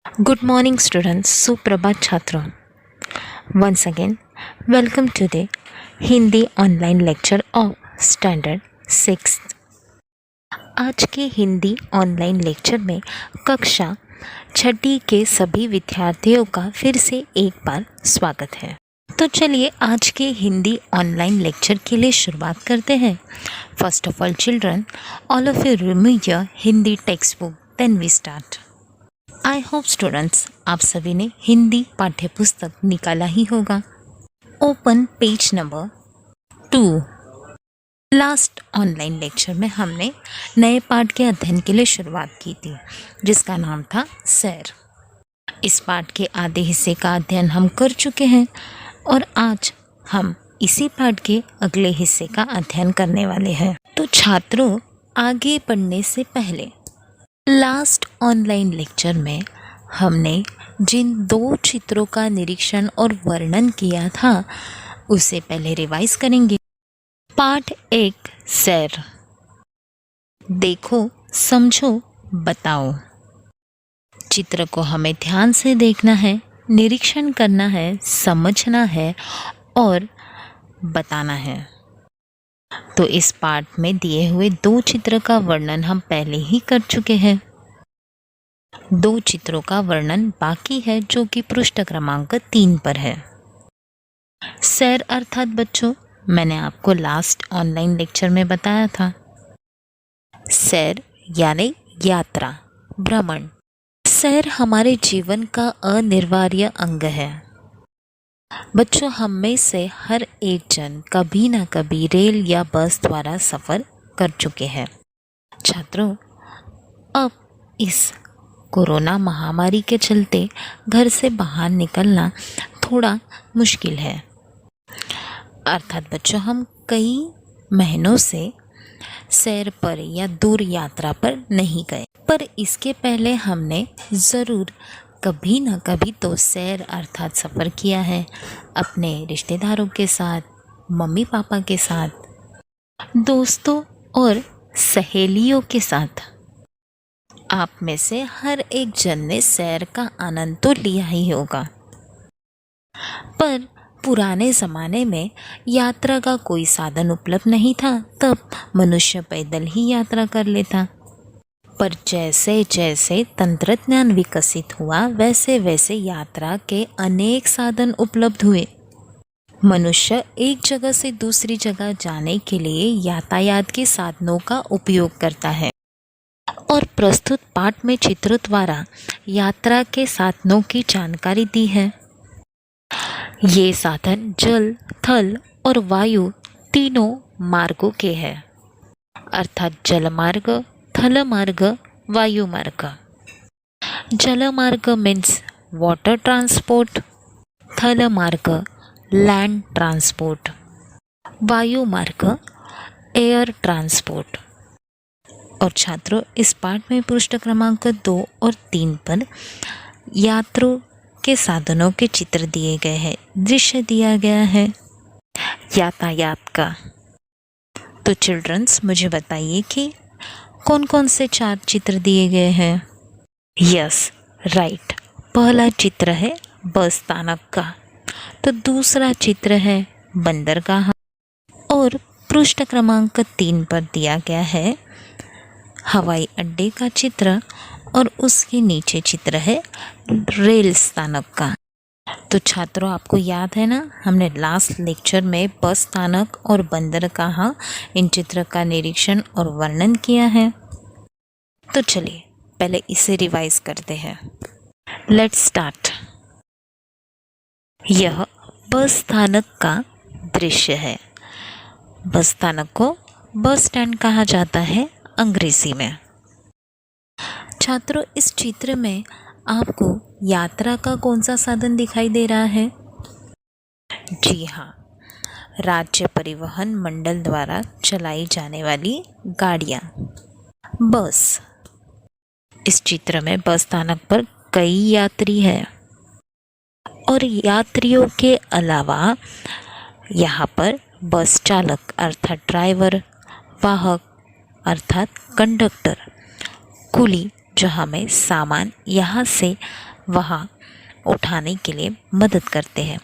Good morning, students. Suprabhat Chhatro. Once again, welcome to the Hindi online lecture of Standard 6th. आज के Hindi online lecture में कक्षा छठी के सभी विद्यार्थियों का फिर से एक बार स्वागत है। तो चलिए आज के हिंदी ऑनलाइन लेक्चर के लिए शुरुआत करते हैं। First of all children, all of you remove your Hindi text book, then we start. I hope students आप सभी ने हिंदी पाठ्य पुस्तक निकाला ही होगा। Open page number 2। Last online lecture में हमने नए पाठ के अध्ययन के लिए शुरुआत की थी जिसका नाम था सैर। इस पाठ के आधे हिस्से का अध्ययन हम कर चुके हैं और आज हम इसी पाठ के अगले हिस्से का अध्ययन करने वाले हैं। तो छात्रों, आगे बढ़ने से पहले लास्ट ऑनलाइन लेक्चर में हमने जिन दो चित्रों का निरीक्षण और वर्णन किया था उसे पहले रिवाइज करेंगे। पाठ 1 सैर। देखो, समझो, बताओ। चित्र को हमें ध्यान से देखना है, निरीक्षण करना है, समझना है और बताना है। तो इस पाठ में दिए हुए दो चित्र का वर्णन हम पहले ही कर चुके हैं। दो चित्रों का वर्णन बाकी है जो कि पृष्ठ क्रमांक 3 पर है। सैर अर्थात बच्चों, मैंने आपको लास्ट ऑनलाइन लेक्चर में बताया था, सैर यानी यात्रा, भ्रमण। सैर हमारे जीवन का अनिवार्य अंग है। बच्चों, हम में से हर एक जन कभी ना कभी रेल या बस द्वारा सफ़र कर चुके हैं। छात्रों, अब इस कोरोना महामारी के चलते घर से बाहर निकलना थोड़ा मुश्किल है। अर्थात बच्चों, हम कई महीनों से सैर पर या दूर यात्रा पर नहीं गए, पर इसके पहले हमने ज़रूर कभी ना कभी तो सैर अर्थात सफ़र किया है अपने रिश्तेदारों के साथ, मम्मी पापा के साथ, दोस्तों और सहेलियों के साथ। आप में से हर एक जन ने सैर का आनंद तो लिया ही होगा। पर पुराने ज़माने में यात्रा का कोई साधन उपलब्ध नहीं था, तब मनुष्य पैदल ही यात्रा कर लेता। पर जैसे जैसे तंत्रज्ञान विकसित हुआ वैसे वैसे यात्रा के अनेक साधन उपलब्ध हुए। मनुष्य एक जगह से दूसरी जगह जाने के लिए यातायात के साधनों का उपयोग करता है और प्रस्तुत पाठ में चित्रों द्वारा यात्रा के साधनों की जानकारी दी है। ये साधन जल, थल और वायु तीनों मार्गों के हैं, अर्थात जल मार्ग, थल मार्ग, वायु मार्ग। जल मार्ग मीन्स वाटर ट्रांसपोर्ट, थल मार्ग लैंड ट्रांसपोर्ट, वायु मार्ग एयर ट्रांसपोर्ट। और छात्रों, इस पाठ में पृष्ठ क्रमांक 2 और 3 पर यात्रियों के साधनों के चित्र दिए गए हैं, दृश्य दिया गया है यातायात का। तो चिल्ड्रंस, मुझे बताइए कि कौन कौन से 4 चित्र दिए गए हैं। Yes, right. पहला चित्र है बस स्थानक का, तो दूसरा चित्र है बंदरगाह और पृष्ठ क्रमांक 3 पर दिया गया है हवाई अड्डे का चित्र और उसके नीचे चित्र है रेल स्थानक का। तो छात्रों, आपको याद है ना, हमने लास्ट लेक्चर में बस स्थानक और बंदरगाह इन चित्र का निरीक्षण और वर्णन किया है। तो चलिए पहले इसे रिवाइज करते हैं। Let's start. यह बस स्थानक का दृश्य है। बस स्थानक को बस स्टैंड कहा जाता है अंग्रेजी में। छात्रों, इस चित्र में आपको यात्रा का कौन सा साधन दिखाई दे रहा है? जी हाँ, राज्य परिवहन मंडल द्वारा चलाई जाने वाली गाड़ियाँ, बस। इस चित्र में बस स्थानक पर कई यात्री हैं और यात्रियों के अलावा यहाँ पर बस चालक अर्थात ड्राइवर, वाहक अर्थात कंडक्टर, कुली जो हमें सामान यहाँ से वहाँ उठाने के लिए मदद करते हैं।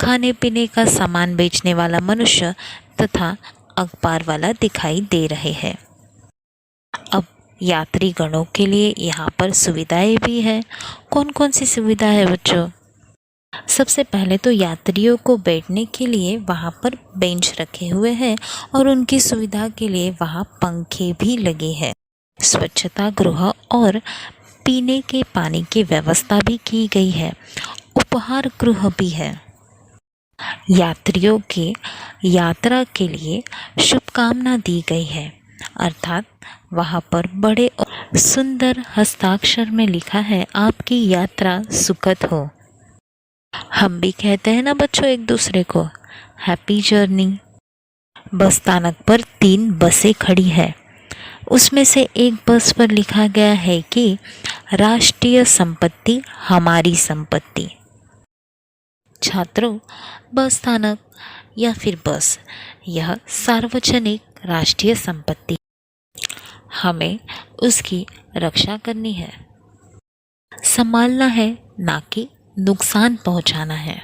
खाने पीने का सामान बेचने वाला मनुष्य तथा अखबार वाला दिखाई दे रहे हैं। अब यात्री गणों के लिए यहाँ पर सुविधाएं भी हैं। कौन कौन सी सुविधा है बच्चों? सबसे पहले तो यात्रियों को बैठने के लिए वहाँ पर बेंच रखे हुए हैं और उनकी सुविधा के लिए वहाँ पंखे भी लगे हैं। स्वच्छता गृह और पीने के पानी की व्यवस्था भी की गई है। उपहार गृह भी है। यात्रियों के यात्रा के लिए शुभकामना दी गई है, अर्थात वहाँ पर बड़े और सुंदर हस्ताक्षर में लिखा है, आपकी यात्रा सुखद हो। हम भी कहते हैं ना बच्चों एक दूसरे को, हैप्पी जर्नी। बस स्थानक पर 3 बसें खड़ी है। उसमें से एक बस पर लिखा गया है कि राष्ट्रीय संपत्ति हमारी संपत्ति। छात्रों, बस स्थानक या फिर बस यह सार्वजनिक राष्ट्रीय संपत्ति, हमें उसकी रक्षा करनी है, संभालना है, ना कि नुकसान पहुंचाना है।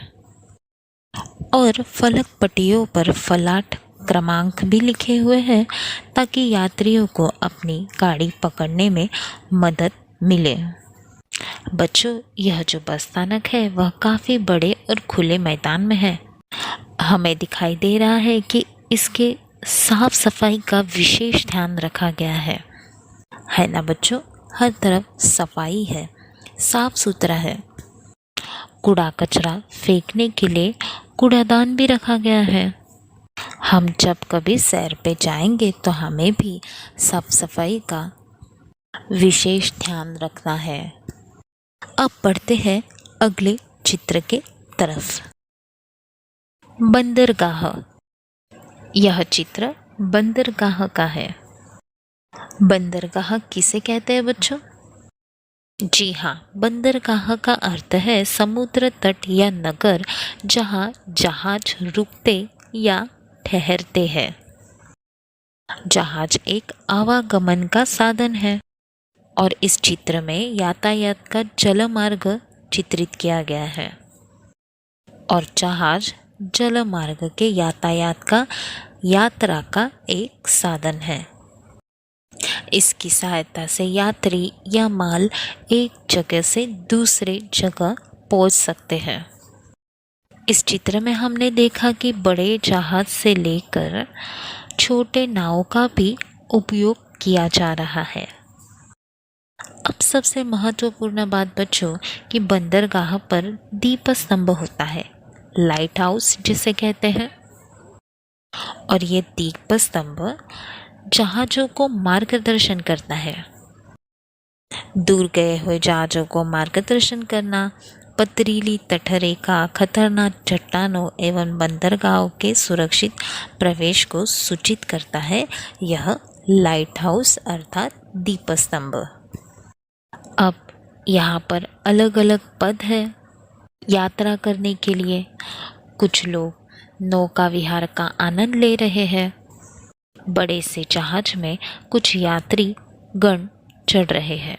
और फलक पट्टियों पर फलाट क्रमांक भी लिखे हुए हैं ताकि यात्रियों को अपनी गाड़ी पकड़ने में मदद मिले। बच्चों, यह जो बस स्थानक है वह काफ़ी बड़े और खुले मैदान में है। हमें दिखाई दे रहा है कि इसके साफ सफाई का विशेष ध्यान रखा गया है ना बच्चों? हर तरफ सफाई है, साफ सुथरा है। कूड़ा कचरा फेंकने के लिए कूड़ादान भी रखा गया है। हम जब कभी सैर पे जाएंगे तो हमें भी साफ सफाई का विशेष ध्यान रखना है। अब बढ़ते हैं अगले चित्र के तरफ। बंदरगाह। यह चित्र बंदरगाह का है। बंदरगाह किसे कहते हैं बच्चों? जी हाँ, बंदरगाह का अर्थ है समुद्र तट या नगर जहाँ जहाज रुकते या ठहरते हैं। जहाज एक आवागमन का साधन है और इस चित्र में यातायात का जलमार्ग चित्रित किया गया है और जहाज जलमार्ग के यातायात का यात्रा का एक साधन है। इसकी सहायता से यात्री या माल एक जगह से दूसरे जगह पहुंच सकते हैं। इस चित्र में हमने देखा कि बड़े जहाज से लेकर छोटे नावों का भी उपयोग किया जा रहा है। अब सबसे महत्वपूर्ण बात बच्चों कि बंदरगाह पर दीप स्तंभ होता है, लाइट हाउस जिसे कहते हैं। और ये दीप स्तंभ जहाज़ों को मार्गदर्शन करता है। दूर गए हुए जहाज़ों को मार्गदर्शन करना, पथरीली तटरेखा, खतरनाक चट्टानों एवं बंदरगाहों के सुरक्षित प्रवेश को सूचित करता है यह लाइट हाउस अर्थात दीप स्तंभ। अब यहाँ पर अलग अलग पद है यात्रा करने के लिए। कुछ लोग नौका विहार का आनंद ले रहे हैं। बड़े से जहाज में कुछ यात्री गण चढ़ रहे हैं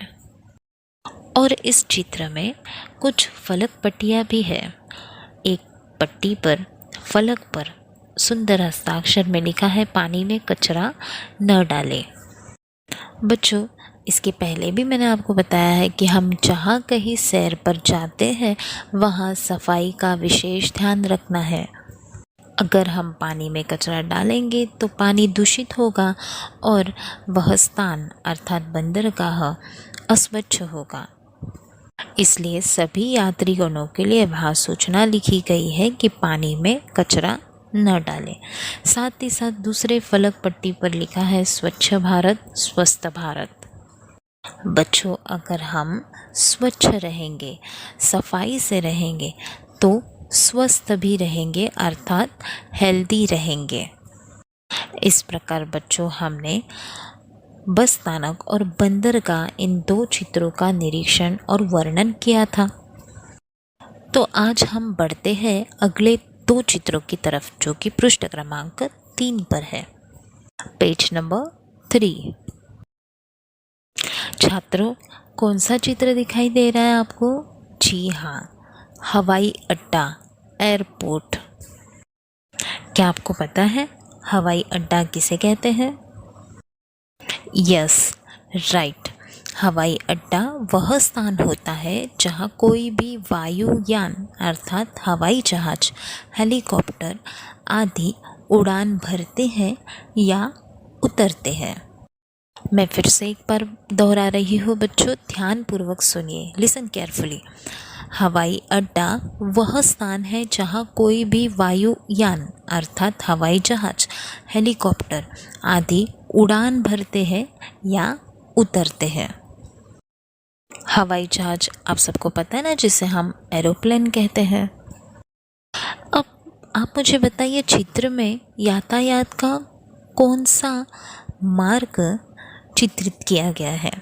और इस चित्र में कुछ फलक पट्टियाँ भी है। एक पट्टी पर फलक पर सुंदर हस्ताक्षर में लिखा है, पानी में कचरा न डालें। बच्चों, इसके पहले भी मैंने आपको बताया है कि हम जहाँ कहीं सैर पर जाते हैं वहाँ सफाई का विशेष ध्यान रखना है। अगर हम पानी में कचरा डालेंगे तो पानी दूषित होगा और वह स्थान अर्थात बंदरगाह अस्वच्छ होगा। इसलिए सभी यात्रीगणों के लिए वहाँ सूचना लिखी गई है कि पानी में कचरा न डालें। साथ ही साथ दूसरे फलक पट्टी पर लिखा है, स्वच्छ भारत स्वस्थ भारत। बच्चों, अगर हम स्वच्छ रहेंगे, सफाई से रहेंगे तो स्वस्थ भी रहेंगे अर्थात हेल्दी रहेंगे। इस प्रकार बच्चों हमने बस स्थानक और बंदरगाह इन 2 चित्रों का निरीक्षण और वर्णन किया था। तो आज हम बढ़ते हैं अगले 2 चित्रों की तरफ जो कि पृष्ठ क्रमांक 3 पर है, पेज नंबर 3। छात्रों, कौन सा चित्र दिखाई दे रहा है आपको? जी हाँ, हवाई अड्डा, एयरपोर्ट। क्या आपको पता है हवाई अड्डा किसे कहते हैं? Yes, right. हवाई अड्डा वह स्थान होता है जहाँ कोई भी वायुयान अर्थात हवाई जहाज, हेलीकॉप्टर आदि उड़ान भरते हैं या उतरते हैं। मैं फिर से एक बार दोहरा रही हूँ बच्चों, ध्यानपूर्वक सुनिए, लिसन केयरफुली। हवाई अड्डा वह स्थान है जहाँ कोई भी वायुयान अर्थात हवाई जहाज, हेलीकॉप्टर आदि उड़ान भरते हैं या उतरते हैं। हवाई जहाज आप सबको पता है ना, जिसे हम एरोप्लेन कहते हैं। अब आप मुझे बताइए, चित्र में यातायात का कौन सा मार्ग चित्रित किया गया है?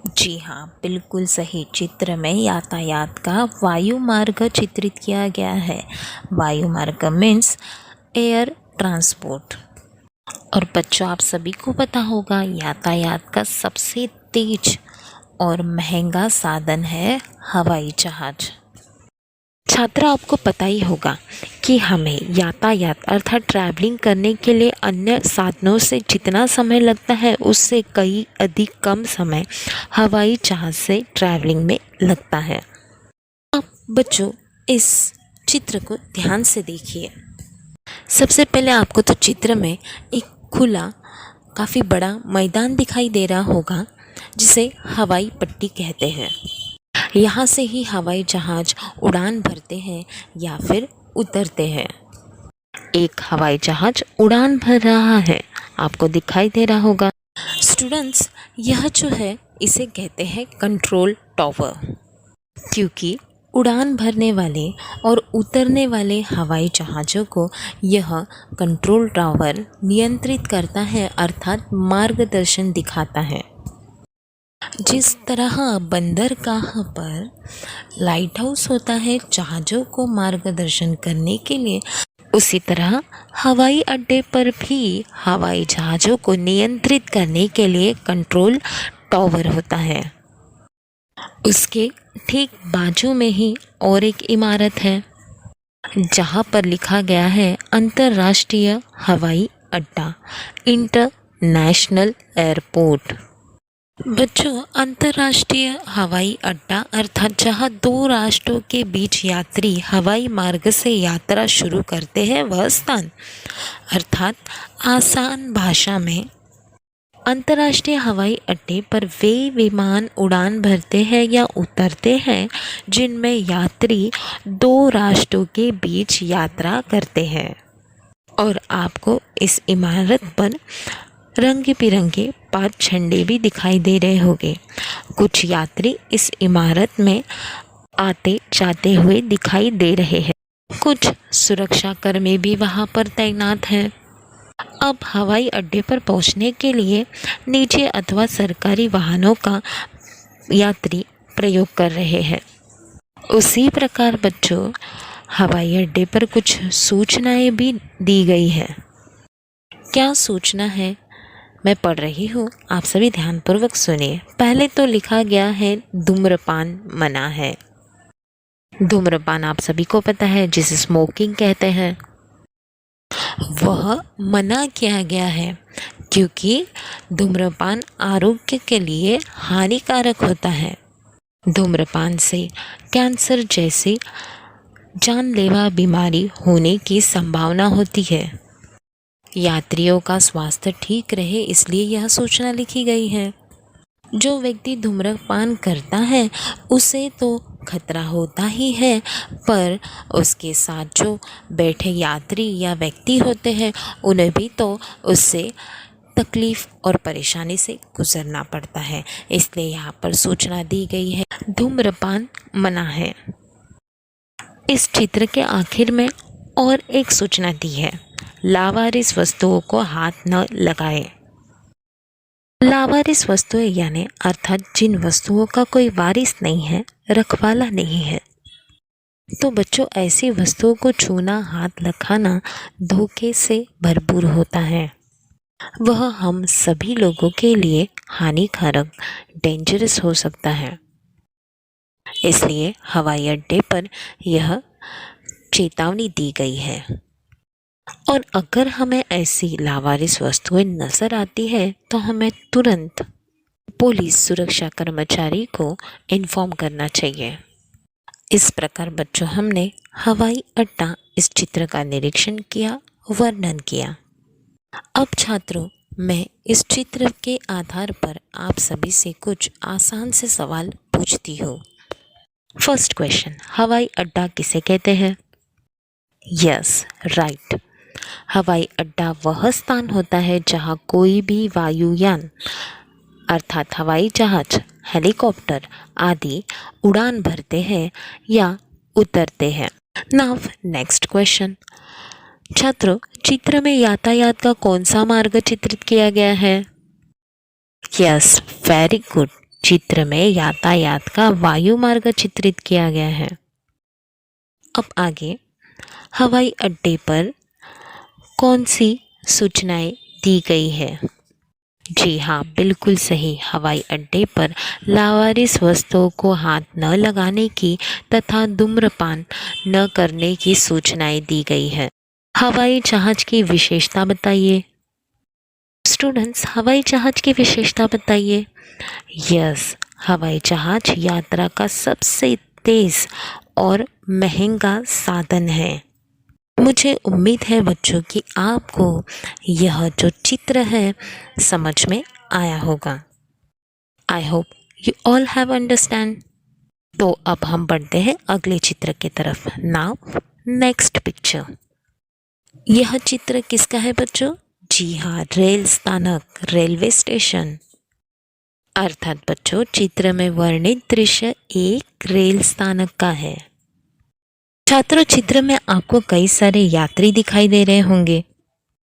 जी हाँ, बिल्कुल सही। चित्र में यातायात का वायु मार्ग चित्रित किया गया है। वायु मार्ग मीन्स एयर ट्रांसपोर्ट। और बच्चों, आप सभी को पता होगा यातायात का सबसे तेज और महंगा साधन है हवाई जहाज। छात्र, आपको पता ही होगा कि हमें यातायात अर्थात ट्रैवलिंग करने के लिए अन्य साधनों से जितना समय लगता है उससे कई अधिक कम समय हवाई जहाज से ट्रैवलिंग में लगता है। अब बच्चों, इस चित्र को ध्यान से देखिए। सबसे पहले आपको तो चित्र में एक खुला काफ़ी बड़ा मैदान दिखाई दे रहा होगा जिसे हवाई पट्टी कहते हैं। यहाँ से ही हवाई जहाज उड़ान भरते हैं या फिर उतरते हैं। एक हवाई जहाज उड़ान भर रहा है, आपको दिखाई दे रहा होगा। स्टूडेंट्स, यह जो है इसे कहते हैं कंट्रोल टावर, क्योंकि उड़ान भरने वाले और उतरने वाले हवाई जहाज़ों को यह कंट्रोल टावर नियंत्रित करता है अर्थात मार्गदर्शन दिखाता है। जिस तरह बंदरगाह पर लाइट हाउस होता है जहाज़ों को मार्गदर्शन करने के लिए, उसी तरह हवाई अड्डे पर भी हवाई जहाज़ों को नियंत्रित करने के लिए कंट्रोल टावर होता है। उसके ठीक बाजू में ही और एक इमारत है जहाँ पर लिखा गया है अंतर्राष्ट्रीय हवाई अड्डा, इंटरनेशनल एयरपोर्ट। बच्चों, अंतर्राष्ट्रीय हवाई अड्डा अर्थात जहाँ दो राष्ट्रों के बीच यात्री हवाई मार्ग से यात्रा शुरू करते हैं वह स्थान, अर्थात आसान भाषा में अंतर्राष्ट्रीय हवाई अड्डे पर वे विमान उड़ान भरते हैं या उतरते हैं जिनमें यात्री दो राष्ट्रों के बीच यात्रा करते हैं। और आपको इस इमारत पर रंग बिरंगे 5 झंडे भी दिखाई दे रहे होंगे। कुछ यात्री इस इमारत में आते जाते हुए दिखाई दे रहे हैं। कुछ सुरक्षाकर्मी भी वहाँ पर तैनात हैं। अब हवाई अड्डे पर पहुंचने के लिए निजी अथवा सरकारी वाहनों का यात्री प्रयोग कर रहे हैं। उसी प्रकार बच्चों, हवाई अड्डे पर कुछ सूचनाएं भी दी गई है। क्या सूचना है, मैं पढ़ रही हूँ, आप सभी ध्यानपूर्वक सुनिए। पहले तो लिखा गया है धूम्रपान मना है। धूम्रपान आप सभी को पता है, जिसे स्मोकिंग कहते हैं, वह मना किया गया है क्योंकि धूम्रपान आरोग्य के लिए हानिकारक होता है। धूम्रपान से कैंसर जैसी जानलेवा बीमारी होने की संभावना होती है। यात्रियों का स्वास्थ्य ठीक रहे इसलिए यह सूचना लिखी गई है। जो व्यक्ति धूम्रपान करता है उसे तो खतरा होता ही है, पर उसके साथ जो बैठे यात्री या व्यक्ति होते हैं उन्हें भी तो उससे तकलीफ़ और परेशानी से गुजरना पड़ता है। इसलिए यहाँ पर सूचना दी गई है धूम्रपान मना है। इस चित्र के आखिर में और एक सूचना दी है, लावारिस वस्तुओं को हाथ न लगाएं। लावारिस वस्तुएं यानी अर्थात जिन वस्तुओं का कोई वारिस नहीं है, रखवाला नहीं है। तो बच्चों, ऐसी वस्तुओं को छूना, हाथ लगाना धोखे से भरपूर होता है। वह हम सभी लोगों के लिए हानिकारक डेंजरस हो सकता है। इसलिए हवाई अड्डे पर यह चेतावनी दी गई है। और अगर हमें ऐसी लावारिस वस्तुएं नजर आती है तो हमें तुरंत पुलिस सुरक्षा कर्मचारी को इन्फॉर्म करना चाहिए। इस प्रकार बच्चों हमने हवाई अड्डा इस चित्र का निरीक्षण किया, वर्णन किया। अब छात्रों, मैं इस चित्र के आधार पर आप सभी से कुछ आसान से सवाल पूछती हूँ। फर्स्ट क्वेश्चन, हवाई अड्डा किसे कहते हैं? Yes, right. हवाई अड्डा वह स्थान होता है जहाँ कोई भी वायुयान अर्थात हवाई जहाज, हेलीकॉप्टर आदि उड़ान भरते हैं या उतरते हैं। Now next question. छात्रों, चित्र में यातायात का कौन सा मार्ग चित्रित किया गया है? Yes, very good. चित्र में यातायात का वायु मार्ग चित्रित किया गया है। अब आगे, हवाई अड्डे पर कौन सी सूचनाएं दी गई है? जी हाँ, बिल्कुल सही। हवाई अड्डे पर लावारिस वस्तुओं को हाथ न लगाने की तथा धूम्रपान न करने की सूचनाएं दी गई है। हवाई जहाज की विशेषता बताइए। स्टूडेंट्स, हवाई जहाज की विशेषता बताइए। यस, हवाई जहाज यात्रा का सबसे तेज और महंगा साधन है। मुझे उम्मीद है बच्चों कि आपको यह जो चित्र है समझ में आया होगा। I hope you all have understand. तो अब हम बढ़ते हैं अगले चित्र की तरफ। Now next picture. यह चित्र किसका है बच्चों? जी हाँ, रेल स्थानक, रेलवे स्टेशन। अर्थात बच्चों, चित्र में वर्णित दृश्य एक रेल स्थानक का है। छात्रों, चित्र में आपको कई सारे यात्री दिखाई दे रहे होंगे,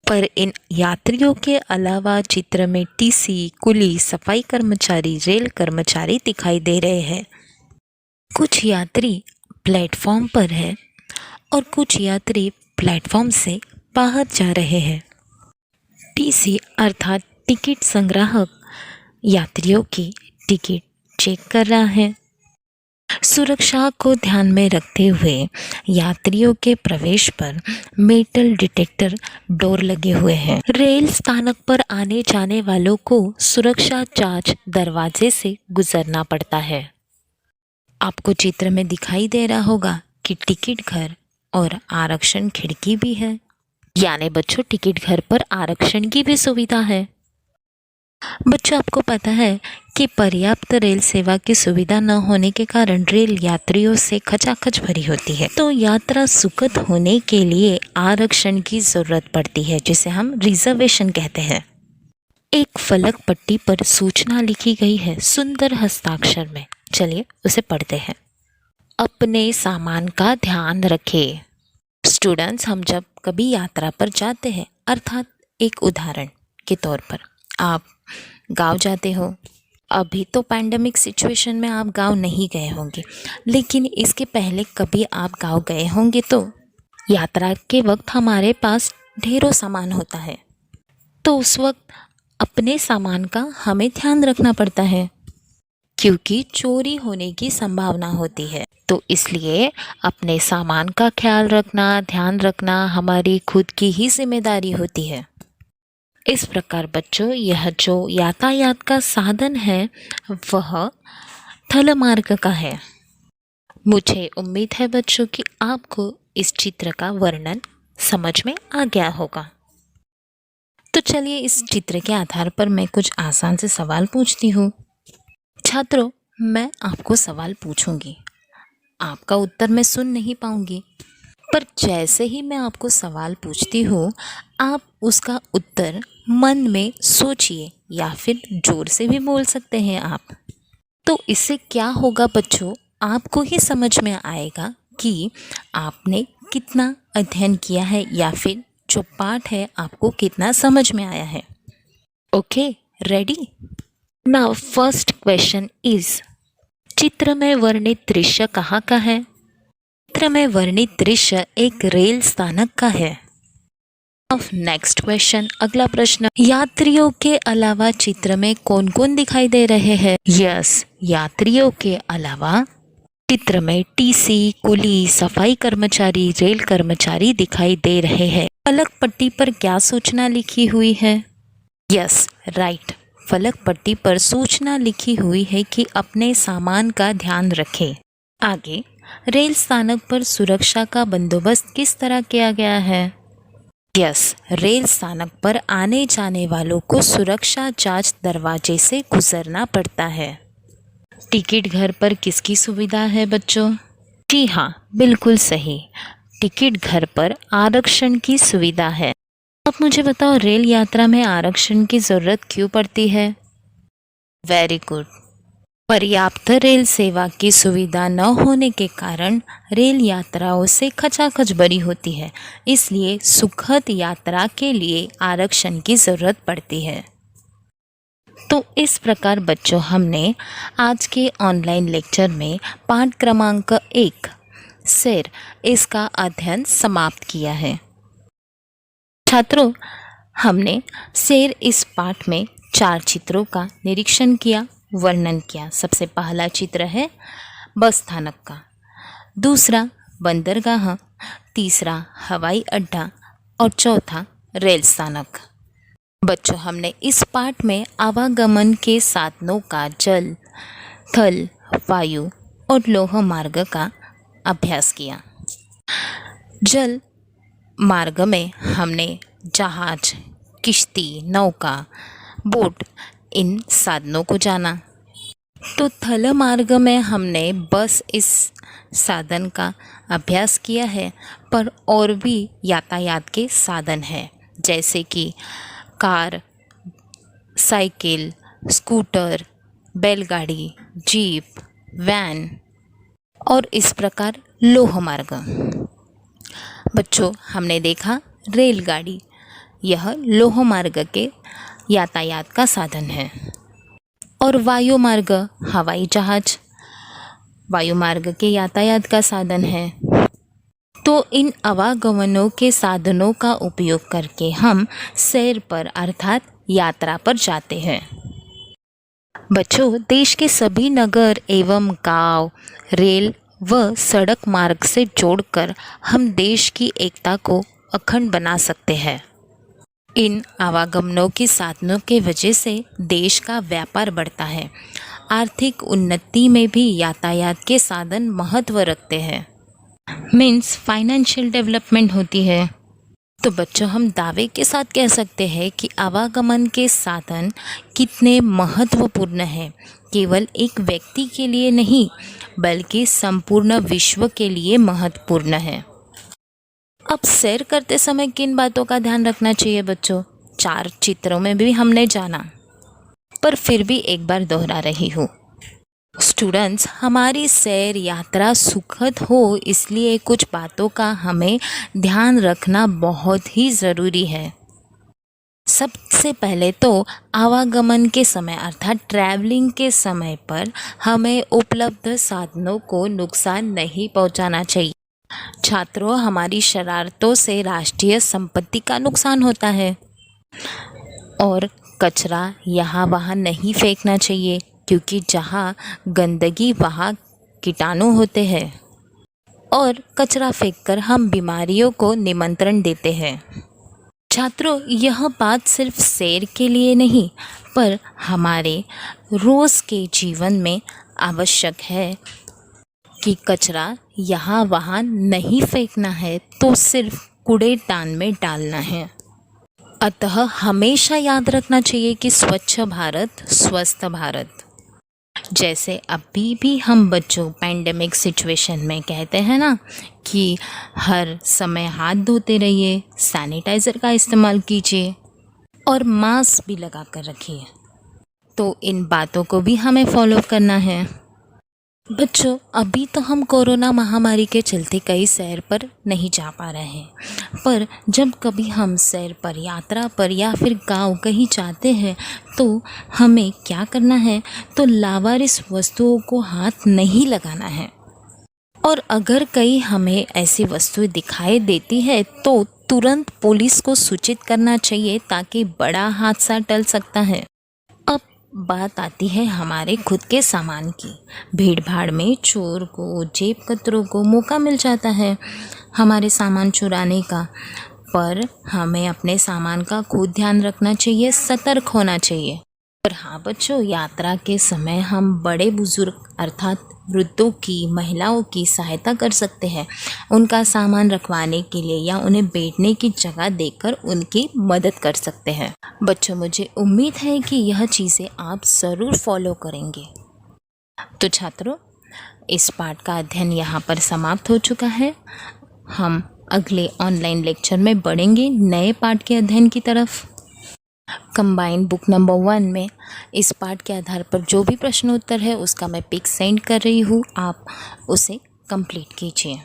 पर इन यात्रियों के अलावा चित्र में टीसी, कुली, सफाई कर्मचारी, रेल कर्मचारी दिखाई दे रहे हैं। कुछ यात्री प्लेटफॉर्म पर है और कुछ यात्री प्लेटफॉर्म से बाहर जा रहे हैं। टीसी अर्थात टिकट संग्राहक यात्रियों की टिकट चेक कर रहा है। सुरक्षा को ध्यान में रखते हुए यात्रियों के प्रवेश पर मेटल डिटेक्टर डोर लगे हुए हैं। रेल स्थानक पर आने जाने वालों को सुरक्षा जांच दरवाजे से गुजरना पड़ता है। आपको चित्र में दिखाई दे रहा होगा कि टिकट घर और आरक्षण खिड़की भी है, यानी बच्चों टिकट घर पर आरक्षण की भी सुविधा है। बच्चों, आपको पता है कि पर्याप्त रेल सेवा की सुविधा न होने के कारण रेल यात्रियों से खचाखच भरी होती है। तो यात्रा सुखद होने के लिए आरक्षण की जरूरत पड़ती है, जिसे हम रिजर्वेशन कहते हैं। एक फलक पट्टी पर सूचना लिखी गई है सुंदर हस्ताक्षर में। चलिए उसे पढ़ते हैं। अपने सामान का ध्यान रखें। स्टूडेंट्स, हम जब कभी यात्रा पर जाते हैं, अर्थात एक उदाहरण के तौर पर आप गांव जाते हो। अभी तो पैंडेमिक सिचुएशन में आप गांव नहीं गए होंगे, लेकिन इसके पहले कभी आप गांव गए होंगे। तो यात्रा के वक्त हमारे पास ढेरों सामान होता है, तो उस वक्त अपने सामान का हमें ध्यान रखना पड़ता है, क्योंकि चोरी होने की संभावना होती है। तो इसलिए अपने सामान का ख्याल रखना, ध्यान रखना हमारी खुद की ही जिम्मेदारी होती है। इस प्रकार बच्चों, यह जो यातायात का साधन है वह थल मार्ग का है। मुझे उम्मीद है बच्चों कि आपको इस चित्र का वर्णन समझ में आ गया होगा। तो चलिए, इस चित्र के आधार पर मैं कुछ आसान से सवाल पूछती हूँ। छात्रों, मैं आपको सवाल पूछूंगी, आपका उत्तर मैं सुन नहीं पाऊंगी, पर जैसे ही मैं आपको सवाल पूछती हूँ आप उसका उत्तर मन में सोचिए, या फिर जोर से भी बोल सकते हैं आप। तो इससे क्या होगा बच्चों, आपको ही समझ में आएगा कि आपने कितना अध्ययन किया है, या फिर जो पाठ है आपको कितना समझ में आया है। Okay, ready? Now first question is, चित्र में वर्णित दृश्य कहाँ का है? चित्र में वर्णित दृश्य एक रेल स्थानक का है। अब नेक्स्ट क्वेश्चन, अगला प्रश्न, यात्रियों के अलावा चित्र में कौन कौन दिखाई दे रहे हैं? यस, यात्रियों के अलावा चित्र में टीसी, कुली, सफाई कर्मचारी, रेल कर्मचारी दिखाई दे रहे हैं। फलक पट्टी पर क्या सूचना लिखी हुई है? यस, राइट, फलक पट्टी पर सूचना लिखी हुई है कि अपने सामान का ध्यान रखें। आगे, रेल स्थानक पर सुरक्षा का बंदोबस्त किस तरह किया गया है? यस, रेल स्थानक पर आने जाने वालों को सुरक्षा जांच दरवाजे से गुजरना पड़ता है। टिकट घर पर किसकी सुविधा है बच्चों? जी हाँ, बिल्कुल सही, टिकट घर पर आरक्षण की सुविधा है। अब मुझे बताओ, रेल यात्रा में आरक्षण की ज़रूरत क्यों पड़ती है? वेरी गुड, पर्याप्त रेल सेवा की सुविधा न होने के कारण रेल यात्राओं से खचाखच भरी होती है, इसलिए सुखद यात्रा के लिए आरक्षण की ज़रूरत पड़ती है। तो इस प्रकार बच्चों, हमने आज के ऑनलाइन लेक्चर में पाठ क्रमांक 1 सैर इसका अध्ययन समाप्त किया है। छात्रों, हमने सैर इस पाठ में 4 चित्रों का निरीक्षण किया, वर्णन किया। सबसे पहला चित्र है बस स्थानक का, दूसरा बंदरगाह, तीसरा हवाई अड्डा और चौथा रेल स्थानक। बच्चों, हमने इस पाठ में आवागमन के साधनों का जल, थल, वायु और लौह मार्ग का अभ्यास किया। जल मार्ग में हमने जहाज, किश्ती, नौका, बोट इन साधनों को जाना। तो थल मार्ग में हमने बस इस साधन का अभ्यास किया है, पर और भी यातायात के साधन हैं, जैसे कि कार, साइकिल, स्कूटर, बैलगाड़ी, जीप, वैन और इस प्रकार लौह मार्ग। बच्चों, हमने देखा रेलगाड़ी, यह लौह मार्ग के यातायात का साधन है। और वायु मार्ग, हवाई जहाज वायु मार्ग के यातायात का साधन है। तो इन आवागमनों के साधनों का उपयोग करके हम सैर पर अर्थात यात्रा पर जाते हैं। बच्चों, देश के सभी नगर एवं गांव रेल व सड़क मार्ग से जोड़कर हम देश की एकता को अखंड बना सकते हैं। इन आवागमनों के साधनों के वजह से देश का व्यापार बढ़ता है। आर्थिक उन्नति में भी यातायात के साधन महत्व रखते हैं, मीन्स फाइनेंशियल डेवलपमेंट होती है। तो बच्चों, हम दावे के साथ कह सकते हैं कि आवागमन के साधन कितने महत्वपूर्ण हैं, केवल एक व्यक्ति के लिए नहीं बल्कि संपूर्ण विश्व के लिए महत्वपूर्ण है। अब सैर करते समय किन बातों का ध्यान रखना चाहिए बच्चों? 4 चित्रों में भी हमने जाना, पर फिर भी एक बार दोहरा रही हूँ। स्टूडेंट्स, हमारी सैर यात्रा सुखद हो, इसलिए कुछ बातों का हमें ध्यान रखना बहुत ही ज़रूरी है। सबसे पहले तो आवागमन के समय अर्थात ट्रैवलिंग के समय पर हमें उपलब्ध साधनों को नुकसान नहीं पहुंचाना चाहिए। छात्रों, हमारी शरारतों से राष्ट्रीय संपत्ति का नुकसान होता है। और कचरा यहाँ वहाँ नहीं फेंकना चाहिए, क्योंकि जहाँ गंदगी वहाँ कीटाणु होते हैं और कचरा फेंककर हम बीमारियों को निमंत्रण देते हैं। छात्रों, यह बात सिर्फ सैर के लिए नहीं पर हमारे रोज़ के जीवन में आवश्यक है कि कचरा यहाँ वहाँ नहीं फेंकना है, तो सिर्फ कूड़ेदान में डालना है। अतः हमेशा याद रखना चाहिए कि स्वच्छ भारत स्वस्थ भारत। जैसे अभी भी हम बच्चों पैंडेमिक सिचुएशन में कहते हैं ना कि हर समय हाथ धोते रहिए, सैनिटाइज़र का इस्तेमाल कीजिए और मास्क भी लगा कर रखिए। तो इन बातों को भी हमें फॉलो करना है। बच्चों, अभी तो हम कोरोना महामारी के चलते कई सैर पर नहीं जा पा रहे हैं, पर जब कभी हम सैर पर, यात्रा पर या फिर गांव कहीं जाते हैं तो हमें क्या करना है? तो लावारिस वस्तुओं को हाथ नहीं लगाना है। और अगर कहीं हमें ऐसी वस्तुएं दिखाई देती है तो तुरंत पुलिस को सूचित करना चाहिए ताकि बड़ा हादसा टल सकता है। अब बात आती है हमारे खुद के सामान की। भीड़ भाड़ में चोर को, जेब कतरों को मौका मिल जाता है हमारे सामान चुराने का, पर हमें अपने सामान का खुद ध्यान रखना चाहिए, सतर्क होना चाहिए। और हाँ बच्चों, यात्रा के समय हम बड़े बुजुर्ग अर्थात वृद्धों की, महिलाओं की सहायता कर सकते हैं, उनका सामान रखवाने के लिए या उन्हें बैठने की जगह देकर उनकी मदद कर सकते हैं। बच्चों, मुझे उम्मीद है कि यह चीज़ें आप ज़रूर फॉलो करेंगे। तो छात्रों, इस पाठ का अध्ययन यहाँ पर समाप्त हो चुका है। हम अगले ऑनलाइन लेक्चर में बढ़ेंगे नए पाठ के अध्ययन की तरफ। कंबाइन बुक नंबर 1 में इस पाठ के आधार पर जो भी प्रश्न उत्तर है उसका मैं पिक सेंड कर रही हूँ, आप उसे कंप्लीट कीजिए।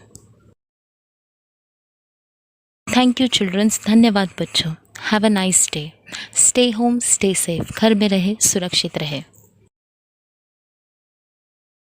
थैंक यू चिल्ड्रंस, धन्यवाद बच्चों। Have a nice day. Stay home, stay safe, घर में रहे, सुरक्षित रहे।